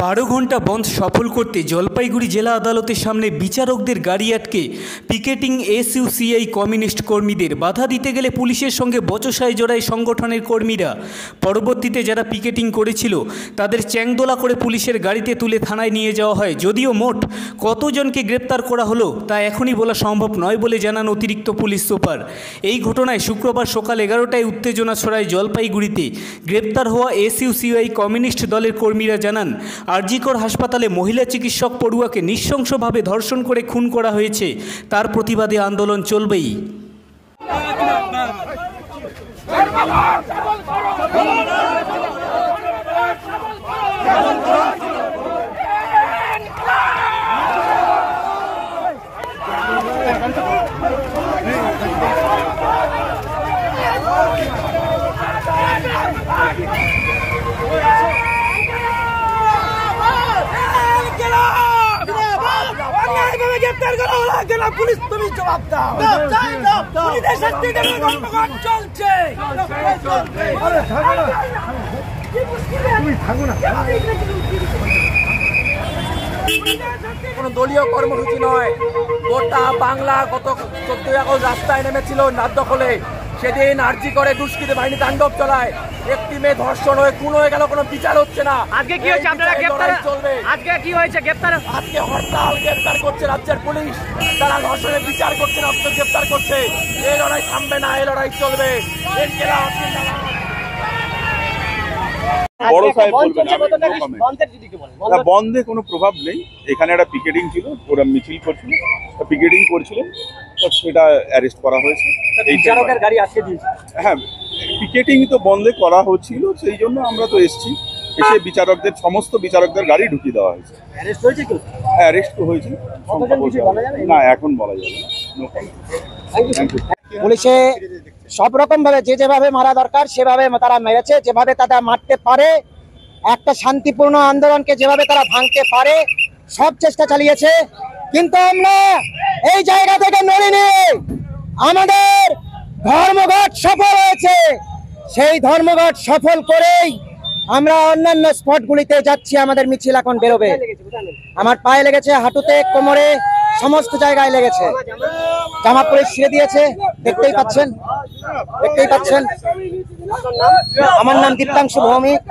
বারো ঘন্টা বন্ধ সফল করতে জলপাইগুড়ি জেলা আদালতের সামনে বিচারকদের গাড়ি আটকে পিকেটিং এসইউসিআই কমিউনিস্ট কর্মীদের। বাধা দিতে গেলে পুলিশের সঙ্গে বচসায় জড়ায় সংগঠনের কর্মীরা। পরবর্তীতে যারা পিকেটিং করেছিল তাদের চ্যাংদোলা করে পুলিশের গাড়িতে তুলে থানায় নিয়ে যাওয়া হয়। যদিও মোট কতজনকে গ্রেপ্তার করা হলো তা এখনই বলা সম্ভব নয় বলে জানান অতিরিক্ত পুলিশ সুপার। এই ঘটনায় শুক্রবার সকাল 11টায় উত্তেজনা ছড়ায় জলপাইগুড়িতে। গ্রেপ্তার হওয়া এসইউসিআই কমিউনিস্ট দলের কর্মীরা জানান, আরজিকর হাসপাতালে মহিলা চিকিৎসক পড়ুয়াকে নৃশংসভাবে ধর্ষণ করে খুন করা হয়েছে। তার প্রতিবাদে আন্দোলন চলবেই। পুলিশ তুমি জবাব দাও, চলছে কোন দলীয় কর্মসূচি নয়। গোটা বাংলা গত 14 আগস্ট রাস্তায় নেমেছিল রাত দখলে। সেদিন আরজি করে দুষ্কৃতী বাহিনী তাণ্ডব চালায়। একটি মেয়ে ধর্ষণ হয়ে খুন হয়ে গেল, কোনো বিচার হচ্ছে না। আজকে কি হয়েছে? আপনারা গ্রেফতার চলবে। আজকে কি হয়েছে? গ্রেফতার আজকে হরতাল, গ্রেফতার করছে রাজ্যের পুলিশ। তারা ধর্ষণের বিচার করছে না, গ্রেফতার করছে। এই লড়াই থামবে না, এই লড়াই চলবে। বন্ধে কোনো প্রভাব নেই। এখানে একটা পিকেটিং ছিল, ওরা মিছিল করছিল, পিকেটিং করছিলেন, সেটা অ্যারেস্ট করা হয়েছে। বিচারকের গাড়ি আটকে দিয়েছে। হ্যাঁ, পিকেটিং তো বন্ধে করা হচ্ছিল, সেই জন্য আমরা তো এসছি। এসে বিচারকদের সমস্ত বিচারকদের গাড়ি ঢুকিয়ে দেওয়া হয়েছে। অ্যারেস্ট হয়েছে কি? হ্যাঁ, অ্যারেস্ট তো হয়েছে। না, এখন বলা যাবে না। পুলিশে সব রকম ভাবে যেভাবে মারা দরকার সেভাবে তারা মেরেছে, যেভাবে তারা মারতে পারে, একটা শান্তিপূর্ণ আন্দোলনকে যেভাবে তারা ভাঙতে পারে সব চেষ্টা চালিয়েছে। কিন্তু আমরা এই জায়গা থেকে নড়িনি। আমাদের ধর্মঘট সফল হয়েছে। সেই ধর্মঘট সফল করেই আমরা অন্যান্য স্পটগুলিতে যাচ্ছি। আমাদের মিছিল এখন বেরোবে। আমার পায়ে লেগেছে, হাঁটুতে, কোমরে, সমস্ত জায়গায় লেগেছে। জামা পরে ছিঁড়ে দিয়েছে, দেখতেই পাচ্ছেন। আমার নাম দীপ্তাংশু ভৌমিক।